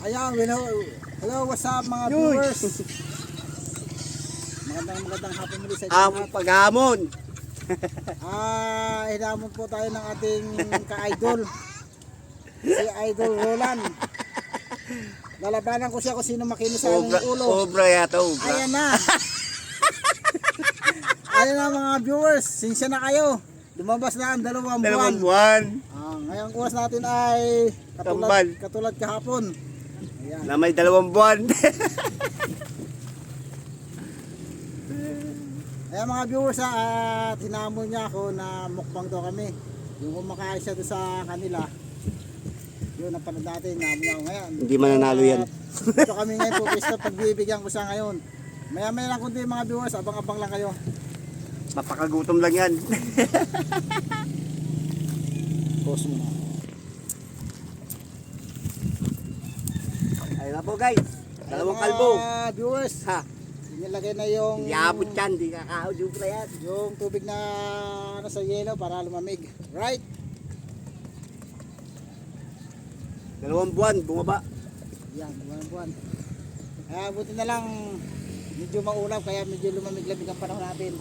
Ayan, hello, what's up mga viewers? Magandang hapon muli sa inyo Among lahat. paghamon. Hinamon po tayo ng ating ka-idol, si Idol Roland. Lalabanan ko siya kung sino makinis sa aming ulo. Obra yata, obra. Ayan na. Ayan na mga viewers, sinsya na kayo. Lumabas na ang 2 buwan. 2 buwan. Ngayong oras natin ay Tambal. katulad kahapon. Ayan. Na may 2 buwan. Ayan mga viewers, tinamon niya ako na mukbang daw kami. Yung kumakain siya doon sa kanila. Yun ang panood natin, namon niya ako ngayon. Hindi mananalo yan. Ito kami ngayon po, gusto pagbibigyan ko siya ngayon. Maya lang kundi mga viewers, abang-abang lang kayo. Mapakagutom lang yan. Pause mo na. Ayun na po guys. 2 kalbo. Mga viewers, Ha, nilagay na yung hindi abot yan. Hindi kakao pa yan. yung tubig na sa yelo para lumamig. Right? 2 buwan, bumaba. Yan, buwan. Buti na lang medyo maulap kaya medyo lumamig-lamig ang panahon natin.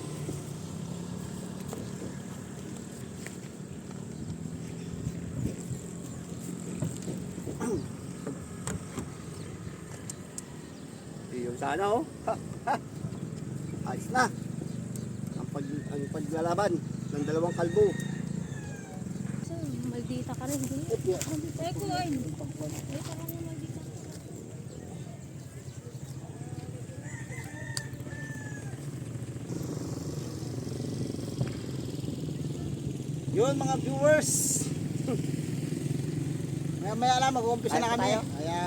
Yung sana oh. Ha, ha. Ayos na. Ang paglalaban ng 2 kalbo. Maldita ka rin, hindi? Eh, kuhain. Maldita ka rin, maldita. Yun mga viewers. Maya lang mag-uumpisa na kami. Kaya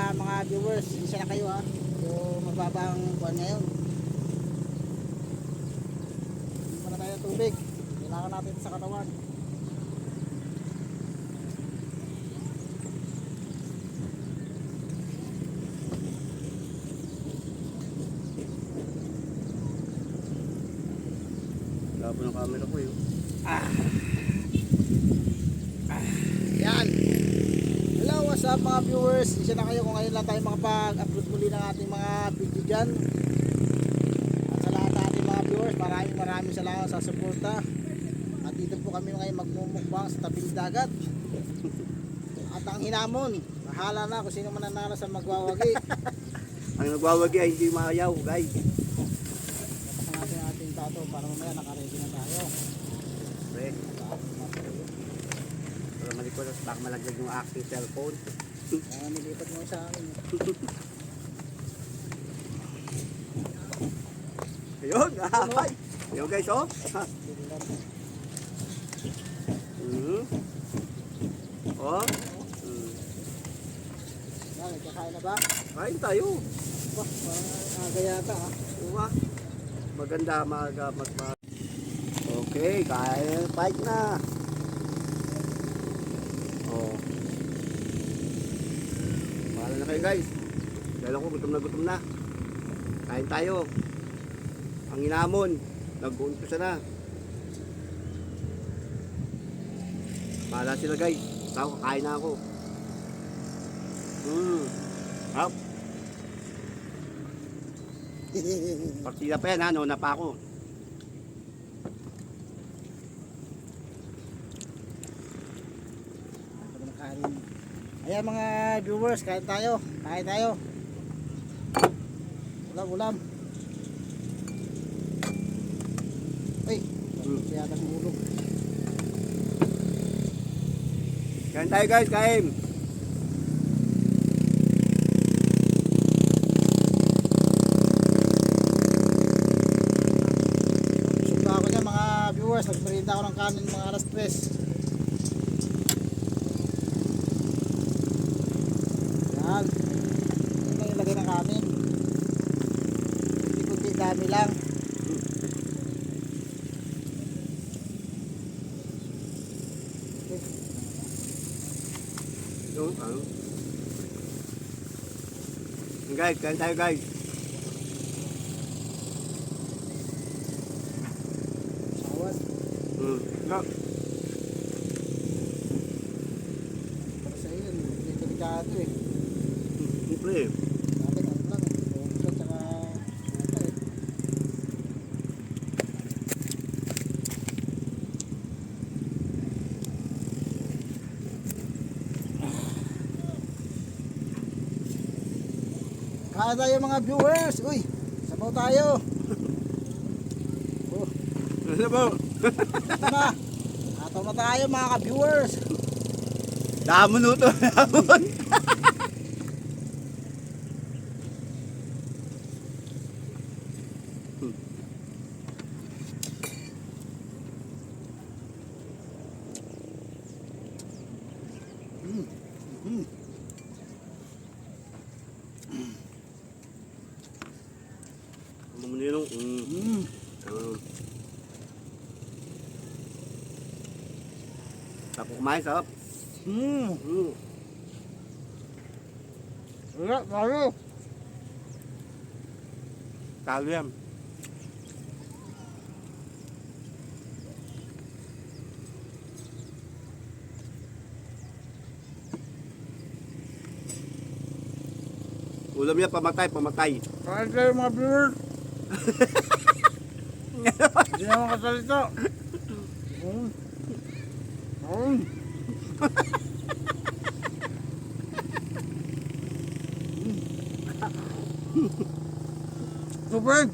mga viewers, isa na kayo ha. So mababa ang buwan ngayon. Hindi pa na tayo ng tubig. Kailangan natin sa katawan. Labo ng camera ko yun. Yan. Hello, what's up mga viewers? Isa na kayo kung ngayon lang tayo makapag-upload muli ng ating mga video dyan. At sa lahat ng ating mga viewers, maraming salamat sa suporta. At dito po kami ngayon magmumukbang sa tabing dagat. At ang hinamon, bahala na kung sino mananalo sa magwawagi. Ang nagwawagi ay hindi mayaw guys. Tapos natin ang ating tato para mamaya nakaready na tayo. Pre, pero malikot at baka malaglag yung aking cellphone. Kaya nilipat mo sa akin. Ayun, ay. Ayun guys, oh. Oh. Yan, kakain na ba? Kain tayo. Parang aga yata ha. Uma. Maganda Okay, kain. Fight na. Oh. Bahala na kayo guys. Dahil ako gutom na. Kain tayo. Ang inamon. Nag-uumpisa na. Bahala sila guys. Ako, kain na ako. Up. Partida pa yan ha, nauna pa ako. Ayan mga viewers, kain tayo. Ulam. Ay, siya yata mahulog. Kain tayo guys, kain. Suka ako niya mga viewers, nagmerinda ako ng kanin mga alas 3. Yan. Yan lang ilagay ng kanin. Kunti dami lang. Ito, ano? Guys, kain tayo guys. Sawat. No. delikado eh. Siyempre eh. Natin ano lang eh. Bongga tsaka buta eh. Kaya tayo mga viewers. Uy, sabaw tayo. Oh, Ano ba? ito na. Ataw na tayo mga ka-viewers. Damon ito. Damon. Hmm. Ano mo nilong? Hmm. Tapos kumain, sarap. Hmm. Wala, tayo. Talo yan. Ulam niya, pamatay, pamatay. Kain kayo mga viewers. Hindi naman kasalita. Tubig!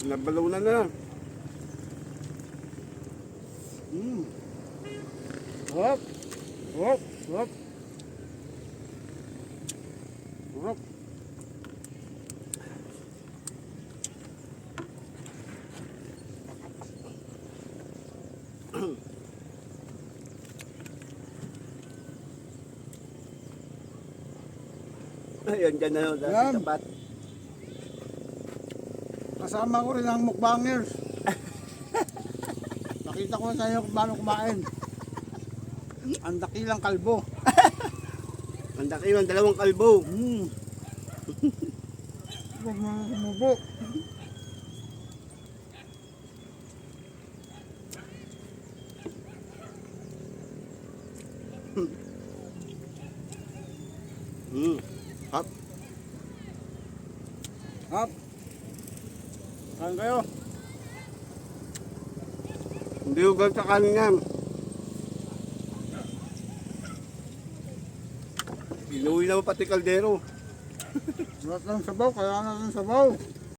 Nabalunan na. Hop! Hop! Hop! Hop! Ayun, dyan na yun. Yan. Tapat. Kasama ko rin ang mukbangers. Nakita ko na sa inyo kung paano kumain. Ang dakilang kalbo. Ang daki ng dalawang kalbo. Huwag mo kumubo. Hap. Hop! Kain kayo. Hindi ugal sa kanin yan. Inuwi naman pati kaldero. Lahat ng sabaw, kaya natin sabaw.